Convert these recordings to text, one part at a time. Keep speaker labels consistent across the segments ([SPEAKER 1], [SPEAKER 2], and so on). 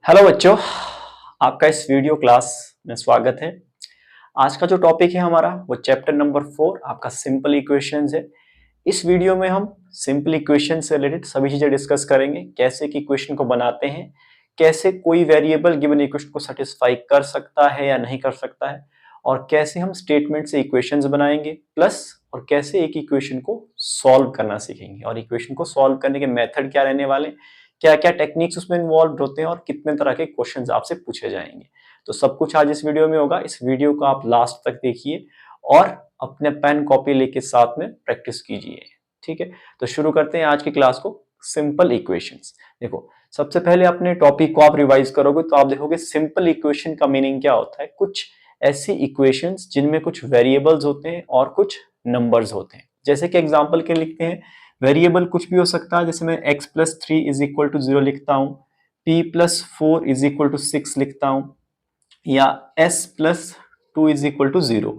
[SPEAKER 1] Hello बच्चों, आपका इस वीडियो क्लास में स्वागत है। आज का जो टॉपिक है हमारा वो चैप्टर नंबर 4 आपका सिंपल इक्वेशंस है। इस वीडियो में हम सिंपल इक्वेशन से रिलेटेड सभी चीजें डिस्कस करेंगे। कैसे कि इक्वेशन को बनाते हैं, कैसे कोई वेरिएबल गिवन इक्वेशन को सेटिस्फाई कर सकता है या नहीं कर सकता है, और कैसे हम स्टेटमेंट से इक्वेशंस बनाएंगे प्लस, और कैसे एक इक्वेशन को सॉल्व करना सीखेंगे। और इक्वेशन को सॉल्व करने के मेथड क्या रहने वाले, क्या क्या टेक्निक्स उसमें इन्वॉल्व होते हैं, और कितने तरह के क्वेश्चंस आपसे पूछे जाएंगे। तो सब कुछ आज इस वीडियो में होगा। इस वीडियो को आप लास्ट तक देखिए और अपने पेन कॉपी लेके साथ में प्रैक्टिस कीजिए। ठीक है, तो शुरू करते हैं आज की क्लास को। Simple equations. देखो, सबसे पहले अपने टॉपिक को आप रिवाइज करोगे तो आप देखोगे सिंपल इक्वेशन का मीनिंग क्या होता है। कुछ ऐसी इक्वेशंस जिनमें कुछ वेरिएबल्स होते हैं और कुछ नंबर्स होते हैं। जैसे कि एग्जांपल के लिखते हैं, वेरिएबल कुछ भी हो सकता है। जैसे मैं x plus 3 is equal to 0 लिखता हूं, p plus 4 is equal to 6 लिखता हूं, या s plus 2 is equal to 0।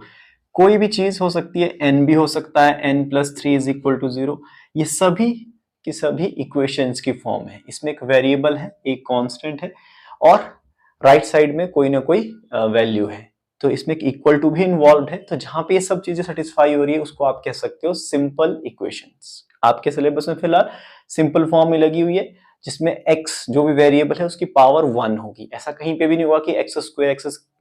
[SPEAKER 1] कोई भी चीज हो सकती है, n भी हो सकता है, n plus 3 is equal to 0। ये सभी की सभी इक्वेशंस की फॉर्म है। इसमें एक वेरिएबल है, एक कांस्टेंट है, और राइट साइड में कोई ना कोई वैल्यू है। तो इसमें एक इक्वल टू भी इन्वॉल्व है। तो जहां पे ये सब चीजें सेटिस्फाई हो रही है उसको आप कह सकते हो सिंपल इक्वेशंस। आपके सिलेबस में फिलहाल सिंपल फॉर्म में लगी हुई है, जिसमें x जो भी वेरिएबल है उसकी पावर 1 होगी। ऐसा कहीं पे भी नहीं हुआ कि एक्स स्क्वायर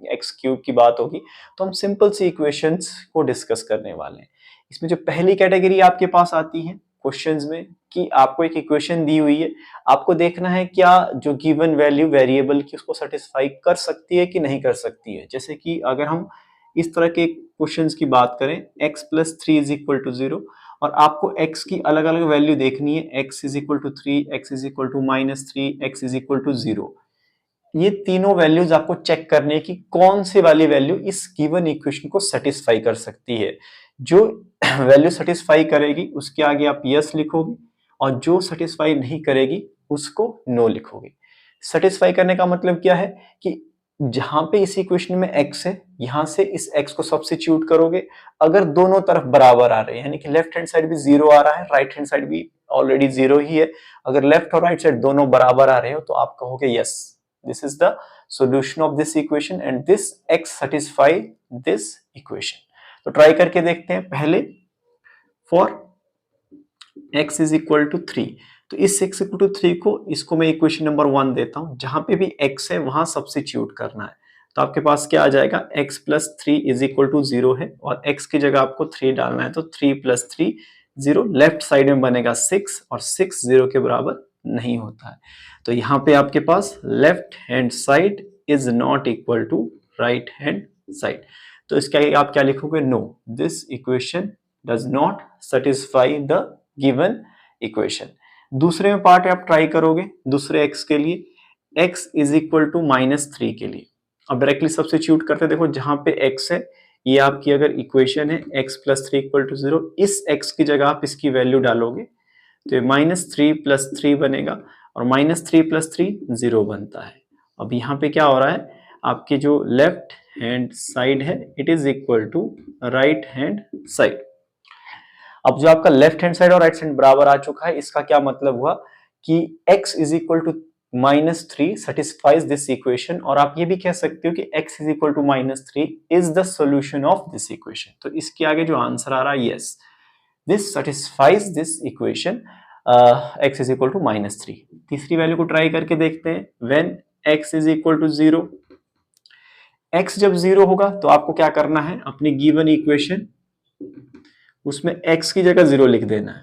[SPEAKER 1] एक्स क्यूब की बात होगी। तो हम सिंपल सी इक्वेशंस को डिस्कस करने वाले हैं। इसमें जो पहली कैटेगरी आपके पास आती है क्वेश्चंस में, कि आपको एक इक्वेशन दी हुई है, आपको देखना है क्या जो गिवन वैल्यू वेरिएबल की उसको सेटिस्फाई कर सकती है कि नहीं कर सकती है। जैसे कि अगर हम इस तरह के क्वेश्चंस की बात करें, x plus 3 is equal to 0, और आपको x की अलग अलग वैल्यू देखनी है, x is equal to 3, x is equal to -3, x is equal to 0। ये तीनों वैल्यूज आपको चेक करने की कौन सी वाली वैल्यू इस गिवन इक्वेशन को सेटिस्फाई कर सकती है। जो वैल्यू सेटिस्फाई करेगी उसके आगे आप यस लिखोगे, और जो सेटिस्फाई नहीं करेगी उसको नो लिखोगे। सेटिस्फाई करने का मतलब क्या है कि जहां पे इस इक्वेशन में x है, यहां से इस x को सब्स्टिट्यूट करोगे। अगर दोनों तरफ बराबर आ रहे हैं, यानी कि लेफ्ट हैंड साइड भी 0 आ रहा है, राइट हैंड साइड भी ऑलरेडी 0 ही है, अगर लेफ्ट और राइट साइड दोनों बराबर आ रहे हो तो आप कहोगे yes, this is the solution of this equation and this x satisfy this equation। तो ट्राई करके देखते हैं। पहले for x is equal to 3, तो इस x equal to 3 को, इसको मैं इक्वेशन नंबर 1 देता हूं। जहां पे भी x है वहां सब्स्टिट्यूट करना है। तो आपके पास क्या आ जाएगा, x plus 3 is equal to 0 है, और x की जगह आपको 3 डालना है। तो 3 प्लस 3 0, लेफ्ट साइड में बनेगा 6, और 6 0 के बराबर नहीं होता है। तो यहाँ पे आपके पास left hand side is not equal to right hand side. तो इसके आगे आप क्या लिखोगे, no, this equation does not satisfy the given equation. दूसरे में पार्ट आप ट्राई करोगे, दूसरे x के लिए, x इज इक्वल टू -3 के लिए। अब डायरेक्टली सब्स्टिट्यूट करते, देखो जहां पे x है, ये आपकी अगर इक्वेशन है x प्लस 3 इक्वल टू 0, इस x की जगह आप इसकी वैल्यू डालोगे तो ये -3 प्लस 3 बनेगा, और -3 प्लस 3 0 बनता है। अब यहाँ पे क्या हो रहा है, आपकी जो लेफ्ट हैंड साइड है it is equal to right hand side. अब जो आपका लेफ्ट हैंड साइड और राइट साइड बराबर आ चुका है, इसका क्या मतलब हुआ कि x is equal to -3 satisfies this equation, और आप ये भी कह सकते हो कि x is equal to -3 is the solution of this equation. तो इसके आगे जो आंसर आ रहा है, yes, this satisfies this equation, x is equal to -3। तीसरी वैल्यू को ट्राई करके देखते हैं, when x is equal to 0। x जब 0 होगा तो आपको क्या करना है, अपनी गिवन इक्वेशन उसमें x की जगह 0 लिख देना है।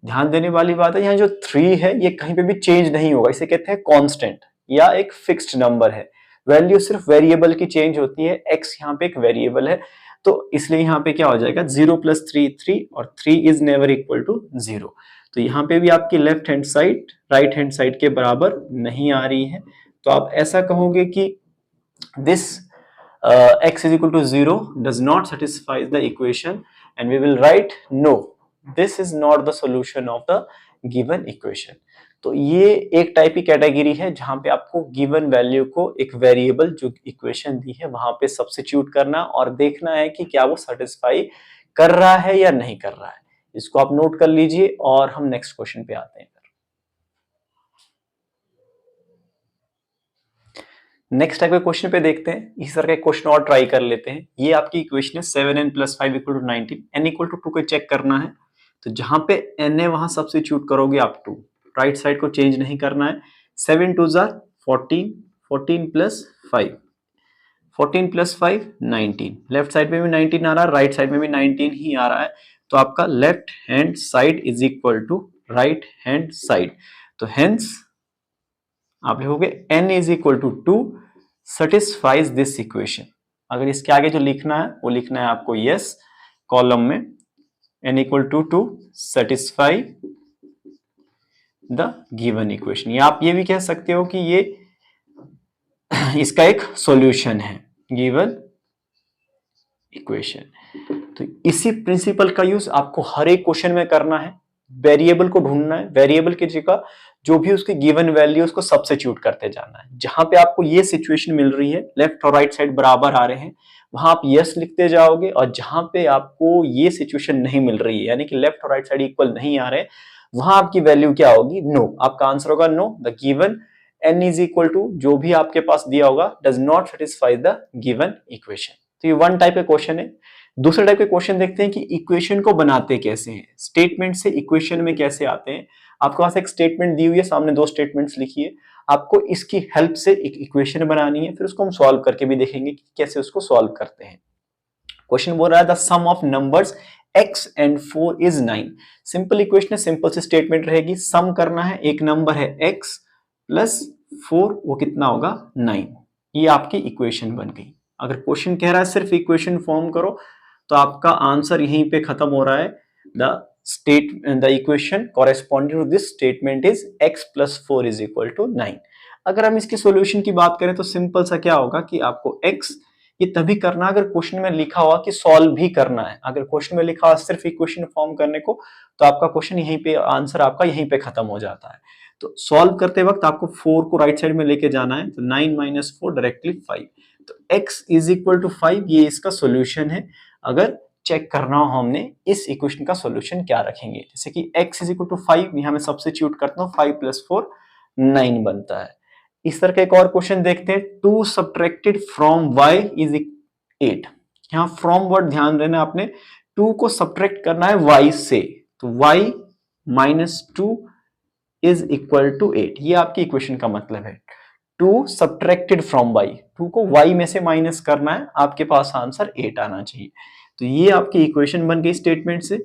[SPEAKER 1] ध्यान देने वाली बात है, यहाँ जो 3 है ये कहीं पे भी चेंज नहीं होगा, इसे कहते हैं कांस्टेंट या एक फिक्स्ड नंबर है। वैल्यू सिर्फ वेरिएबल की चेंज होती है, x यहाँ पे एक वेरिएबल है, तो इसलिए यहाँ पे क्या हो जाएगा, 0 प्लस 3 3, और 3 इज नेवर इक्वल टू 0। तो यहाँ पे भी आपकी left hand side right hand side के बराबर नहीं आ रही है। तो आप ऐसा कहोगे कि this x is equal to 0 does not satisfy the equation, and we will write no, this is not the solution of the given equation। तो ये एक टाइप की कैटेगरी है जहां पे आपको गिवन वैल्यू को एक वेरिएबल जो इक्वेशन दी है वहां पे सब्स्टिट्यूट करना और देखना है कि क्या वो सेटिस्फाई कर रहा है या नहीं कर रहा है। इसको आप नोट कर लीजिए और हम नेक्स्ट क्वेश्चन पे आते हैं। नेक्स्ट टाइप के क्वेश्चन पे देखते हैं, इस तरह के क्वेश्चन और ट्राई कर लेते हैं। ये आपकी इक्वेशन है 7n + 5 = 19, n = 2 को चेक करना है। तो जहां पे n है वहां सब्स्टिट्यूट करोगे आप 2, राइट साइड को चेंज नहीं करना है। 7 2 जार 14, 14 + 5, 14 + 5 19, लेफ्ट साइड में भी 19 आ रहा है, राइट साइड में भी 19 ही आ रहा है। तो आपका left hand side is equal to right hand side. तो हेंस आप लिखोगे n is equal to 2 satisfies this equation. अगर इसके आगे जो लिखना है वो लिखना है आपको यस कॉलम में, n equal to 2 satisfy the given equation. या आप ये भी कह सकते हो कि ये इसका एक सॉल्यूशन है गिवन इक्वेशन। तो इसी प्रिंसिपल का यूज आपको हर एक क्वेश्चन में करना है। वेरिएबल को ढूंढना है, वेरिएबल की जगह जो भी उसकी गिवन वैल्यू उसको सब्स्टिट्यूट करते जाना है। जहां पे आपको ये सिचुएशन मिल रही है, लेफ्ट और राइट साइड बराबर आ रहे हैं, वहां आप यस लिखते जाओगे। और जहां पे आपको ये सिचुएशन नहीं मिल रही है, यानी कि लेफ्ट और राइट साइड इक्वल नहीं आ रहे, वहां आपकी वैल्यू क्या होगी? नो। आपका आंसर होगा no. The given n is equal to जो भी आपके पास दिया होगा does not satisfy the given equation. तो ये वन टाइप का क्वेश्चन है। दूसरे टाइप के क्वेश्चन देखते हैं कि इक्वेशन को बनाते कैसे हैं, स्टेटमेंट से इक्वेशन में कैसे आते हैं। आपके पास एक स्टेटमेंट दी हुई है, सामने दो स्टेटमेंट्स लिखिए, आपको इसकी हेल्प से एक इक्वेशन बनानी है, फिर उसको हम सॉल्व करके भी देखेंगे कि कैसे उसको सॉल्व करते हैं। क्वेश्चन बोल रहा है the sum of numbers x and 4 is 9। Simple equation है, सिंपल सी स्टेटमेंट रहेगी। सम करना है, एक नंबर है x प्लस 4, वो कितना होगा? 9। ये आपकी इक्वेशन बन गई। अगर क्वेश्चन कह रहा है सिर्फ इक्वेशन फॉर्म करो, तो आपका आंसर यहीं पे खत्म हो रहा है। The equation corresponding to this statement is x + 4 = 9। अगर हम इसकी सॉल्यूशन की बात करें तो सिंपल सा क्या होगा कि आपको x ये तभी करना अगर क्वेश्चन में लिखा हुआ कि सॉल्व भी करना है। अगर क्वेश्चन में लिखा हुआ सिर्फ इक्वेशन फॉर्म करने को, तो आपका क्वेश्चन यहीं पे, आंसर आपका यहीं पे खत्म हो जाता है। तो सॉल्व करते वक्त आपको 4 को राइट साइड में लेके जाना है। तो 9 - 4 डायरेक्टली 5। तो x = 5 ये इसका सॉल्यूशन है। अगर चेक करना हो हमने इस इक्वेशन का सॉल्यूशन क्या रखेंगे, जैसे कि x = 5, यहां मैं सब्स्टिट्यूट करता हूं, 5 + 4 9 बनता है। इस तरह का एक और क्वेश्चन देखते हैं, 2 सब्ट्रैक्टेड फ्रॉम y = 8। यहां फ्रॉम वर्ड ध्यान देना आपने, 2 को सब्ट्रैक्ट करना है y से, तो y - 2 = 8। ये आपकी इक्वेशन का मतलब है। 2 सब्ट्रैक्टेड फ्रॉम y, 2 को y में से माइनस करना है, आपके पास आंसर 8 आना चाहिए। तो ये आपकी इक्वेशन बन गई स्टेटमेंट से।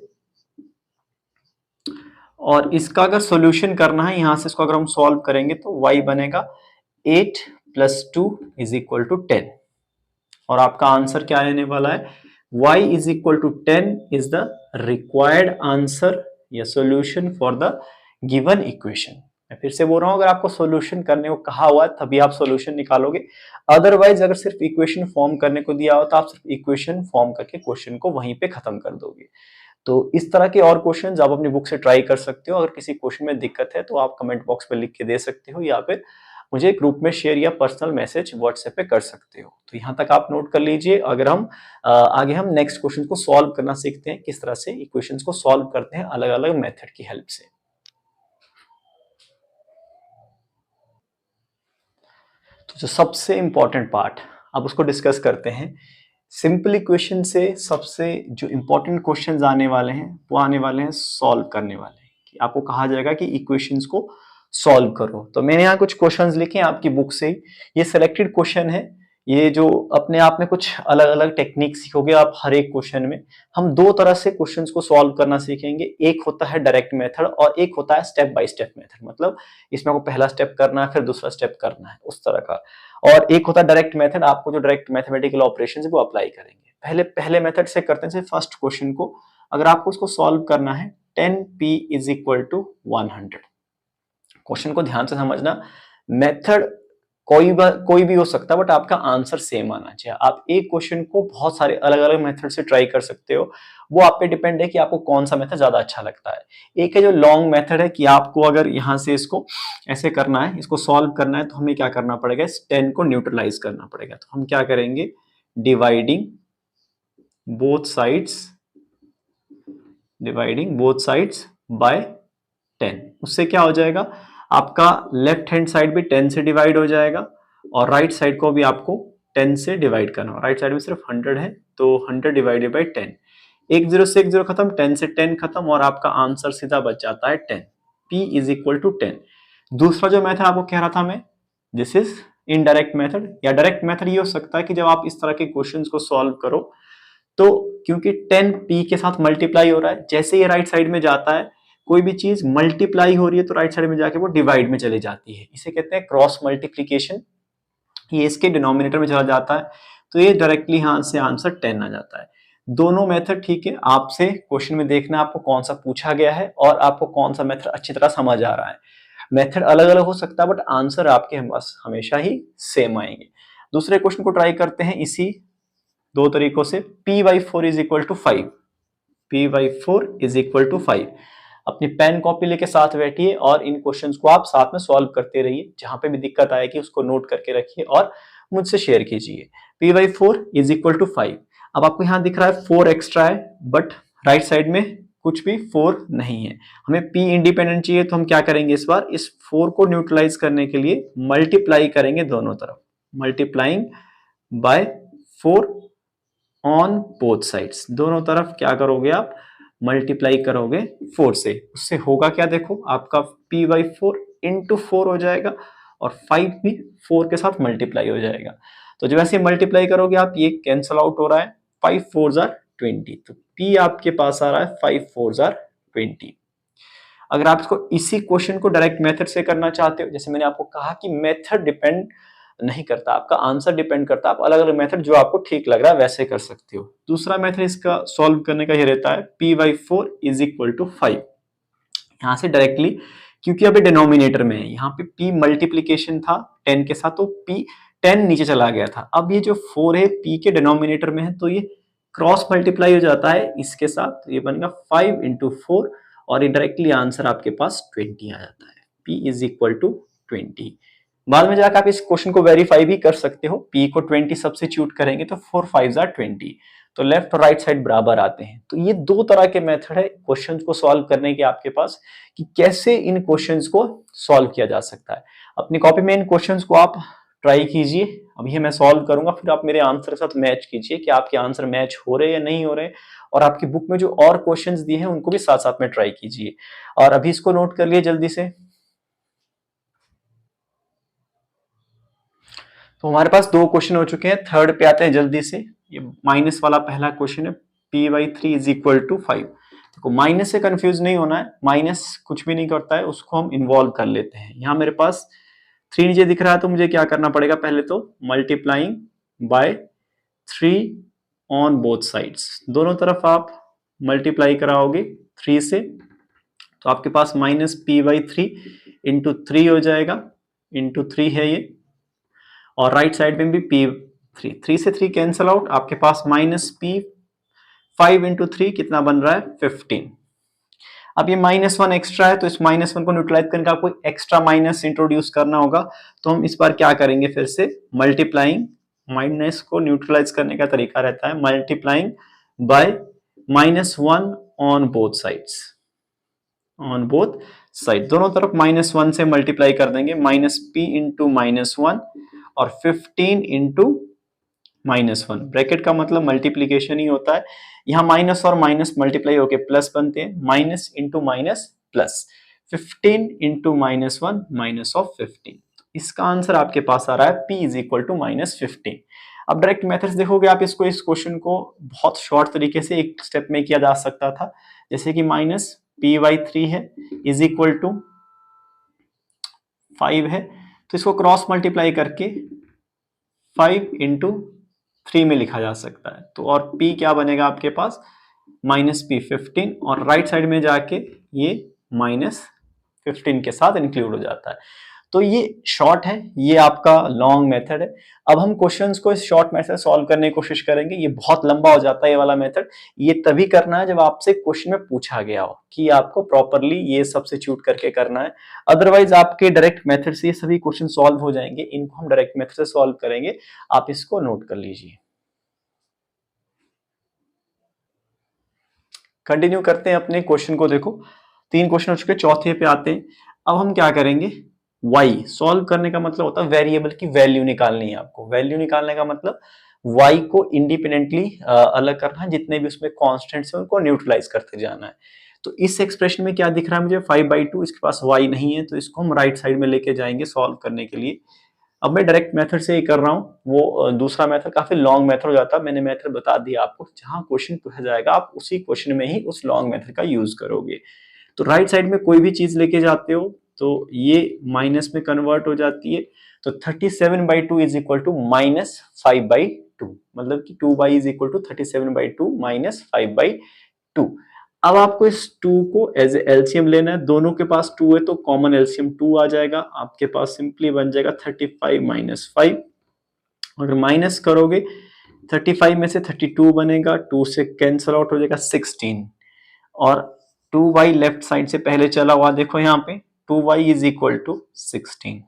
[SPEAKER 1] और इसका अगर सॉल्यूशन करना है, यहां से इसको अगर हम सॉल्व करेंगे तो y बनेगा 8 + 2 = 10। और आपका आंसर क्या आने वाला है? y = 10 is the required answer या solution for the given equation. मैं फिर से बोल रहा हूं, अगर आपको सॉल्यूशन करने को कहा हुआ है तभी आप सॉल्यूशन निकालोगे। अदरवाइज अगर सिर्फ इक्वेशन फॉर्म करने को दिया हो तो आप सिर्फ इक्वेशन फॉर्म करके क्वेश्चन को वहीं पे खत्म कर दोगे। तो इस तरह के और क्वेश्चंस आप अपनी बुक से ट्राई कर सकते हो। अगर किसी क्वेश्चन में दिक्कत है तो आप कमेंट बॉक्स पे लिख के दे सकते हो, या फिर मुझे ग्रुप में शेयर या पर्सनल मैसेज व्हाट्सएप पे कर सकते हो। तो यहाँ तक आप नोट कर लीजिए। अगर हम आगे हम नेक्स्ट क्वेश्चन को सॉल्व करना सीखते हैं, किस तरह से इक्वेशंस को सॉल्व करते हैं अलग अलग मेथड की हेल्प से। तो जो सबसे इंपॉर्टेंट पार्ट, अब उसको डिस्कस करते हैं। सिंपल इक्वेशन से सबसे जो इंपॉर्टेंट क्वेश्चंस आने वाले हैं वो आने वाले हैं सॉल्व करने वाले हैं, कि आपको कहा जाएगा कि इक्वेशंस को सॉल्व करो। तो मैंने यहाँ कुछ क्वेश्चंस लिखे हैं आपकी बुक से। ये सिलेक्टेड क्वेश्चन है, ये जो अपने आप में कुछ अलग अलग टेक्निक सीखोगे आप हर एक क्वेश्चन में। हम दो तरह से क्वेश्चंस को सॉल्व करना सीखेंगे, एक होता है डायरेक्ट मेथड और एक होता है स्टेप बाय स्टेप मेथड। मतलब इसमें आपको पहला स्टेप करना है फिर दूसरा स्टेप करना है, उस तरह का। और एक होता है डायरेक्ट मेथड, आपको जो डायरेक्ट मैथमेटिकल ऑपरेशंस है वो अप्लाई करेंगे। पहले मेथड से करते हैं फर्स्ट क्वेश्चन को। अगर आपको उसको सॉल्व करना है, 10p = 100। क्वेश्चन को ध्यान से समझना, मेथड कोई भी हो सकता है, बट आपका आंसर सेम आना चाहिए। आप एक क्वेश्चन को बहुत सारे अलग अलग मेथड से ट्राई कर सकते हो, वो आप पे डिपेंड है कि आपको कौन सा मेथड ज्यादा अच्छा लगता है। एक है जो लॉन्ग मेथड है, कि आपको अगर यहां से इसको ऐसे करना है, इसको सॉल्व करना है, तो हमें क्या करना पड़ेगा? इस 10 को न्यूट्रलाइज करना पड़ेगा। तो हम क्या करेंगे? Dividing both sides by 10। उससे क्या हो जाएगा? आपका लेफ्ट हैंड साइड भी 10 से डिवाइड हो जाएगा और राइट साइड को भी आपको 10 से डिवाइड करना है। राइट साइड में सिर्फ 100 है तो 100 डिवाइडेड बाई 10, 1 0 से 1 0 खत्म, 10 से 10 खत्म और आपका आंसर सीधा बच जाता है 10। P is equal to 10। दूसरा जो मेथड आपको कह रहा था मैं, दिस इज इनडायरेक्ट मेथड या डायरेक्ट मेथड। ये हो सकता है कि जब आप इस तरह के क्वेश्चंस को सॉल्व करो तो क्योंकि 10 P के साथ मल्टीप्लाई हो रहा है, जैसे ये राइट साइड में जाता है, कोई भी चीज मल्टीप्लाई हो रही है तो राइट साइड में जाके वो डिवाइड में चली जाती है, इसे कहते हैं क्रॉस मल्टीप्लीकेशन। ये इसके डिनोमिनेटर में चला जाता है तो ये डायरेक्टली यहां से आंसर 10 आ जाता है। दोनों मेथड ठीक है, आपसे क्वेश्चन में देखना आपको कौन सा पूछा गया है और आपको कौन सा मेथड अच्छी तरह समझ आ रहा है। मेथड अलग अलग हो सकता है बट आंसर आपके पास हमेशा ही सेम आएंगे। दूसरे क्वेश्चन को ट्राई करते हैं इसी दो तरीकों से। P/4 is equal to 5। P/4 is equal to 5। अपनी पेन कॉपी लेके साथ बैठिए और इन क्वेश्चंस को आप साथ में सॉल्व करते रहिए। जहां पे भी दिक्कत आएगी उसको नोट करके रखिए और मुझसे शेयर कीजिए। P/4 is equal to 5। अब आपको यहां दिख रहा है 4 एक्स्ट्रा है बट राइट साइड में कुछ भी 4 नहीं है। हमें P इंडिपेंडेंट चाहिए तो हम क्या करेंगे, इस बार इस 4 को न्यूट्रलाइज करने के लिए मल्टीप्लाई करेंगे दोनों तरफ। Multiplying by 4 on both sides. दोनों तरफ क्या करोगे आप, मल्टीप्लाई करोगे 4 से। उससे होगा क्या, देखो आपका P/4 इंटू 4 हो जाएगा और 5 भी 4 के साथ मल्टीप्लाई हो जाएगा। तो जब ऐसे मल्टीप्लाई करोगे आप, ये कैंसल आउट हो रहा है, 5 4 जार 20। तो P आपके पास आ रहा है 5 4 जार 20। अगर आप इसको इसी क्वेश्चन को डायरेक्ट मेथड से करना चाहते हो, जैसे मैंने आपको कहा कि मेथड डिपेंड नहीं करता, आपका आंसर डिपेंड करता है। आप अलग अलग मेथड जो आपको ठीक लग रहा है वैसे कर सकते हो। दूसरा मेथड इसका सॉल्व करने का ये रहता है P/4 इज इक्वल टू 5। यहां से डायरेक्टली, क्योंकि अभी डिनोमिनेटर में है, यहाँ पे P मल्टीप्लीकेशन था 10 के साथ तो P 10 नीचे चला गया था। अब ये जो 4 है P के डिनोमिनेटर में है तो ये क्रॉस मल्टीप्लाई हो जाता है इसके साथ, तो ये बनेगा 5 इंटू 4 और डायरेक्टली आंसर आपके पास 20 आ जाता है। P is equal to 20। बाद में जाकर आप इस क्वेश्चन को वेरीफाई भी कर सकते हो। P को 20 सब्स्टिट्यूट करेंगे तो 4 5 जार 20, तो लेफ्ट और राइट साइड बराबर आते हैं। तो ये दो तरह के मेथड है क्वेश्चंस को सॉल्व करने के आपके पास, कि कैसे इन क्वेश्चंस को सॉल्व किया जा सकता है। अपनी कॉपी में इन क्वेश्चंस को आप ट्राई कीजिए। अभी मैं सॉल्व करूंगा, फिर आप मेरे आंसर के साथ मैच कीजिए कि आपके आंसर मैच हो रहे हैं या नहीं हो रहे, और आपकी बुक में जो और क्वेश्चंस दिए हैं उनको भी साथ साथ में ट्राई कीजिए। और अभी इसको नोट कर लिए जल्दी से। तो हमारे पास दो क्वेश्चन हो चुके हैं, थर्ड पे आते हैं जल्दी से। ये माइनस वाला पहला क्वेश्चन है, P/3 इज इक्वल टू 5। देखो माइनस से कंफ्यूज नहीं होना है, माइनस कुछ भी नहीं करता है, उसको हम इन्वॉल्व कर लेते हैं। यहाँ मेरे पास 3 नीचे दिख रहा है तो मुझे क्या करना पड़ेगा, पहले तो multiplying by 3 on both sides. दोनों तरफ आप मल्टीप्लाई कराओगे 3 से तो आपके पास माइनस P/3 इंटू 3 हो जाएगा, इंटू 3 है ये, और राइट साइड में भी P3, 3 से 3 कैंसल आउट, आपके पास माइनस P 5 इंटू 3 कितना बन रहा है 15। अब ये -1 एक्स्ट्रा है तो इस -1 को न्यूट्रलाइज करने का कोई एक्स्ट्रा माइनस इंट्रोड्यूस करना होगा। तो हम इस बार क्या करेंगे, फिर से मल्टीप्लाइंग, माइनस को न्यूट्रलाइज करने का तरीका रहता है multiplying by -1 on both sides. On both side दोनों तरफ -1 से मल्टीप्लाई कर देंगे, -P इंटू -1 और 15 इंटू -1। ब्रैकेट का मतलब मल्टीप्लीकेशन ही होता है। यहाँ माइनस और माइनस मल्टीप्लाई होके प्लस बनते हैं, minus into minus plus, 15 into -1 minus of 15। इसका आंसर आपके पास आ रहा है P इज इक्वल टू -15। अब डायरेक्ट मेथड्स देखोगे आप इसको, इस क्वेश्चन को बहुत शॉर्ट तरीके से एक स्टेप में किया जा सकता था, जैसे कि माइनस P/3 है इज इक्वल टू 5 है तो इसको क्रॉस मल्टीप्लाई करके 5 इंटू 3 में लिखा जा सकता है। तो और P क्या बनेगा आपके पास, -P 15, और राइट साइड में जाके ये -15 के साथ इंक्लूड हो जाता है। तो ये शॉर्ट है, ये आपका लॉन्ग मेथड है। अब हम क्वेश्चंस को इस शॉर्ट मेथड सॉल्व करने की कोशिश करेंगे। ये बहुत लंबा हो जाता है ये वाला मेथड। ये तभी करना है जब आपसे क्वेश्चन में पूछा गया हो कि आपको प्रॉपरली ये सब्स्टिट्यूट करके करना है। अदरवाइज आपके डायरेक्ट मेथड से ये सभी क्वेश्चन सॉल्व हो जाएंगे। इनको हम डायरेक्ट मेथड से सॉल्व करेंगे, आप इसको नोट कर लीजिए। कंटिन्यू करते हैं अपने क्वेश्चन को। देखो 3 क्वेश्चन हो चुके, चौथे पे आते हैं। अब हम क्या करेंगे, y सॉल्व करने का मतलब होता है वेरिएबल की वैल्यू निकालनी है आपको। वैल्यू निकालने का मतलब y को इंडिपेंडेंटली अलग करना है, जितने भी उसमें कॉन्स्टेंट्स हैं उनको न्यूट्रलाइज करते जाना है। तो इस एक्सप्रेशन में क्या दिख रहा है मुझे, 5/2, इसके पास y नहीं है तो इसको हम राइट साइड में लेके जाएंगे सॉल्व करने के लिए। अब मैं डायरेक्ट मेथड से ही कर रहा हूँ, वो दूसरा मेथड काफी लॉन्ग मेथड हो जाता है। मैंने मेथड बता दिया आपको, जहां क्वेश्चन पूछा जाएगा आप उसी क्वेश्चन में ही उस लॉन्ग मेथड का यूज करोगे। तो राइट साइड में कोई भी चीज लेके जाते हो तो ये माइनस में कन्वर्ट हो जाती है। तो 37/2 इज इक्वल टू -5/2, मतलब कि 2y इज इक्वल टू 37/2 -5/2। अब आपको इस 2 को एज एलसीएम लेना है, दोनों के पास 2 है तो कॉमन एलसीएम 2 आ जाएगा। आपके पास सिंपली बन जाएगा 35 - 5। अगर माइनस करोगे 35 में से 32 बनेगा, 2 से कैंसल आउट हो जाएगा 16, और 2y लेफ्ट साइड से पहले चला हुआ देखो यहाँ पे 2y इज इक्वल टू 16।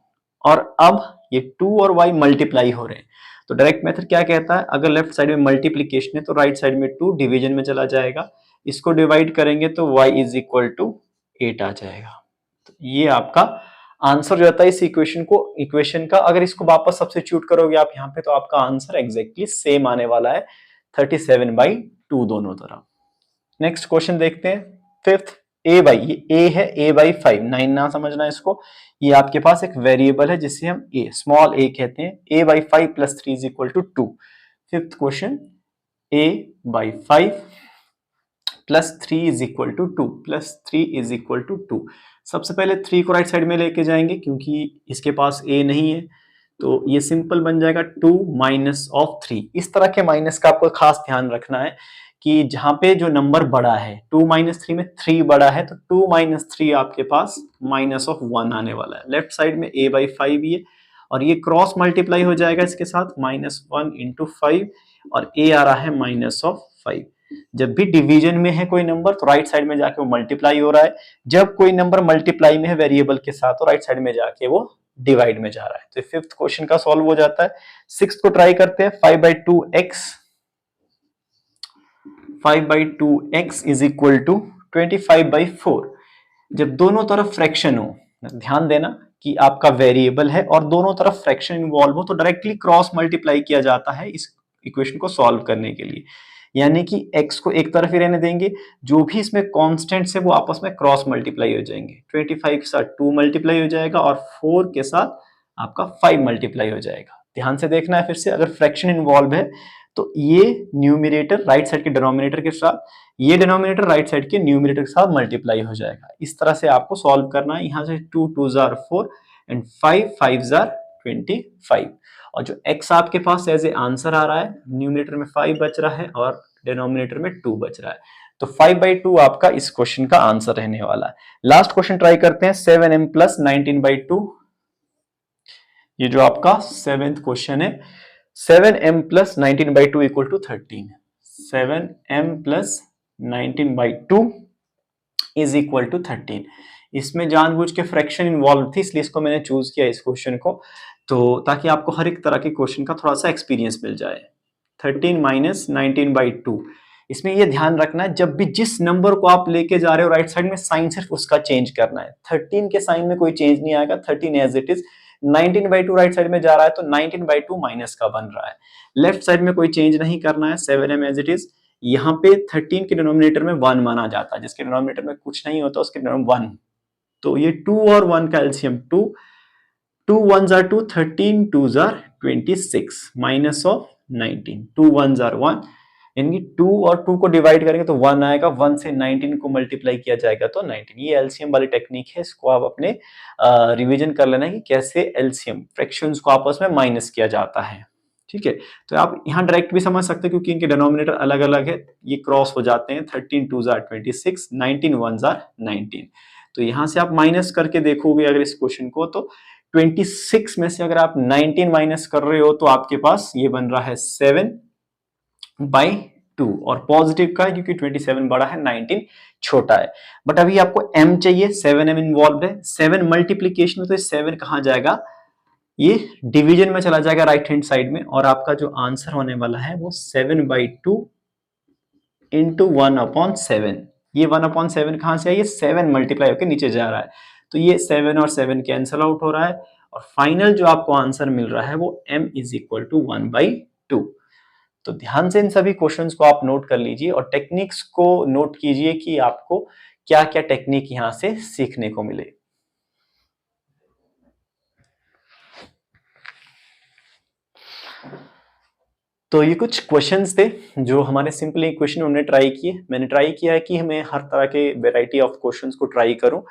[SPEAKER 1] और अब ये 2 और y मल्टीप्लाई हो रहे हैं, तो डायरेक्ट मेथड क्या कहता है, अगर लेफ्ट साइड में मल्टीप्लीकेशन है तो राइट साइड में 2 डिवीजन में चला जाएगा, इसको डिवाइड करेंगे तो y इज इक्वल टू 8 आ जाएगा। तो ये आपका आंसर जो आता है इस इक्वेशन का। अगर इसको वापस सब्स्टिट्यूट करोगे आप यहाँ पे तो आपका आंसर एग्जैक्टली सेम आने वाला है, 37/2 दोनों तरफ। नेक्स्ट क्वेश्चन देखते हैं, फिफ्थ ये a है, a/5, 9 ना समझना इसको, ये आपके पास एक वेरिएबल है जिसे हम a स्मॉल a कहते हैं। a/5 + 3 is equal to 2। Fifth question, a/5 + 3 is equal to 2, +3 is equal to 2। सबसे पहले 3 को राइट साइड में लेके जाएंगे क्योंकि इसके पास a नहीं है, तो ये सिंपल बन जाएगा 2 - 3। इस तरह के माइनस का आपको खास ध्यान रखना है कि जहां पे जो नंबर बड़ा है 2 - 3 में 3 बड़ा है, तो 2 - 3 आपके पास -1 आने वाला है। लेफ्ट साइड में a/5 ही है और ये क्रॉस मल्टीप्लाई हो जाएगा इसके साथ, -1 × 5, और a आ रहा है -5। जब भी डिवीजन में है कोई नंबर तो राइट साइड में जाके वो मल्टीप्लाई हो रहा है, जब कोई नंबर मल्टीप्लाई में है वेरिएबल के साथ तो राइट साइड में जाके वो डिवाइड में जा रहा है। तो फिफ्थ क्वेश्चन का सॉल्व हो जाता है। सिक्स्थ को ट्राई करते हैं, 5/2x इज इक्वल टू 25/4। जब दोनों तरफ फ्रैक्शन हो, ध्यान देना कि आपका वेरिएबल है और दोनों तरफ फ्रैक्शन इन्वॉल्व हो तो डायरेक्टली क्रॉस मल्टीप्लाई किया जाता है इस इक्वेशन को सॉल्व करने के लिए। यानी कि x को एक तरफ ही रहने देंगे, जो भी इसमें कॉन्स्टेंट्स है वो आपस में क्रॉस मल्टीप्लाई हो जाएंगे। 25 के साथ 2 मल्टीप्लाई हो जाएगा और 4 के साथ आपका 5 मल्टीप्लाई हो जाएगा। ध्यान से देखना है फिर से, अगर फ्रैक्शन इन्वॉल्व है तो ये न्यूमिनेटर राइट साइड के डिनोमिनेटर के साथ, ये डिनोमिनेटर राइट साइड के न्यूमिनेटर के साथ मल्टीप्लाई हो जाएगा। इस तरह से आपको सॉल्व करना है। यहाँ से 2 2s are 4 and 5 5s are 25, और जो x आपके पास एज ए आंसर आ रहा है, न्यूमिनेटर में 5 बच रहा है और डिनोमिनेटर में 2 बच रहा है, तो 5/2 आपका इस क्वेश्चन का आंसर रहने वाला है। लास्ट क्वेश्चन ट्राई करते हैं, 7m + 19/2। ये जो आपका सेवेंथ क्वेश्चन है, 7m + 19/2 equal to 13। 7m + 19/2 is equal to 13। इसमें जानबूझ के फ्रैक्शन इन्वॉल्व थी इसलिए इसको मैंने चूज किया इस क्वेश्चन को, तो ताकि आपको हर एक तरह के क्वेश्चन का थोड़ा सा एक्सपीरियंस मिल जाए। 13 - 19/2, इसमें ये ध्यान रखना है जब भी जिस नंबर को आप लेके जा रहे हो राइट साइड में साइन सिर्फ उसका चेंज करना है। 13 के साइन में कोई चेंज नहीं आएगा, 13 as it is. 19/2 right side में जा रहा है तो 19/2 माइनस का बन रहा है। लेफ्ट साइड में कोई चेंज नहीं करना है, 7m एज इट इज। यहाँ पे 13 के डिनोमिनेटर में 1 माना जाता है, जिसके डिनोमिनेटर में कुछ नहीं होता उसके डिनोमिनेटर 1, तो ये 2 और 1 का LCM 2, 2 1s are 2, 13 2s are 26 -19, 2 1s are 1, यानी 2 और 2 को डिवाइड करेंगे तो 1 आएगा, 1 से 19 को मल्टीप्लाई किया जाएगा तो 19। ये एलसीएम वाली टेक्निक है, इसको आप अपने रिवीजन कर लेना कि कैसे एलसीएम फ्रैक्शंस को आपस में माइनस किया जाता है। ठीक है, तो आप यहाँ डायरेक्ट भी समझ सकते हैं क्योंकि इनके डिनोमिनेटर अलग अलग है, ये क्रॉस हो जाते हैं। 13 2s are 26, 19 1s are 19। तो यहां से आप माइनस करके देखोगे अगर इस क्वेश्चन को, तो 26 में से अगर आप 19 माइनस कर रहे हो तो आपके पास ये बन रहा है 7/2, और पॉजिटिव का है क्योंकि 27 बड़ा है 19 छोटा है। बट अभी आपको m चाहिए, 7m इन्वॉल्व है। 7 मल्टीप्लीकेशन में तो 7 कहां जाएगा, ये डिवीजन में चला जाएगा राइट हैंड साइड में, और आपका जो आंसर होने वाला है वो 7/2 × 1/7। ये 1/7 कहां से है, ये 7 मल्टीप्लाई होकर नीचे जा रहा है, तो ये 7 और 7 कैंसल आउट हो रहा है और फाइनल जो आपको आंसर मिल रहा है वो m इज इक्वल टू 1/2। तो ध्यान से इन सभी क्वेश्चंस को आप नोट कर लीजिए और टेक्निक्स को नोट कीजिए कि आपको क्या क्या टेक्निक यहां से सीखने को मिले। तो ये कुछ क्वेश्चंस थे जो हमारे सिंपल इक्वेशन उन्होंने ट्राई किए। मैंने ट्राई किया है कि मैं हर तरह के वेराइटी ऑफ क्वेश्चंस को ट्राई करूं।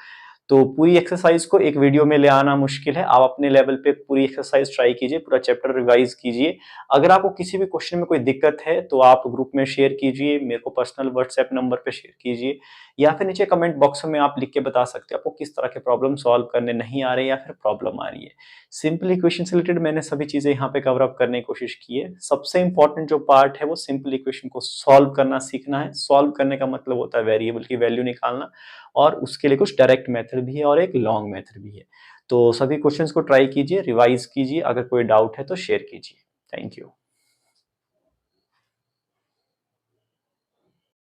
[SPEAKER 1] तो पूरी एक्सरसाइज को एक वीडियो में ले आना मुश्किल है। आप अपने लेवल पे पूरी एक्सरसाइज ट्राई कीजिए, पूरा चैप्टर रिवाइज कीजिए। अगर आपको किसी भी क्वेश्चन में कोई दिक्कत है तो आप ग्रुप में शेयर कीजिए, मेरे को पर्सनल व्हाट्सएप नंबर पे शेयर कीजिए या फिर नीचे कमेंट बॉक्स में आप लिख के बता सकते हैं आपको किस तरह के प्रॉब्लम सॉल्व करने नहीं आ रहे या फिर प्रॉब्लम आ रही है। सिंपल इक्वेशन से रिलेटेड मैंने सभी चीजें यहाँ पे कवर अप करने की कोशिश की है। सबसे इंपॉर्टेंट जो पार्ट है वो सिंपल इक्वेशन को सॉल्व करना सीखना है। सॉल्व करने का मतलब होता है वेरिएबल की वैल्यू निकालना और उसके लिए कुछ डायरेक्ट मेथड भी है और एक लॉन्ग मेथड भी है। तो सभी क्वेश्चंस को ट्राई कीजिए, रिवाइज कीजिए, अगर कोई डाउट है तो शेयर कीजिए। Thank you.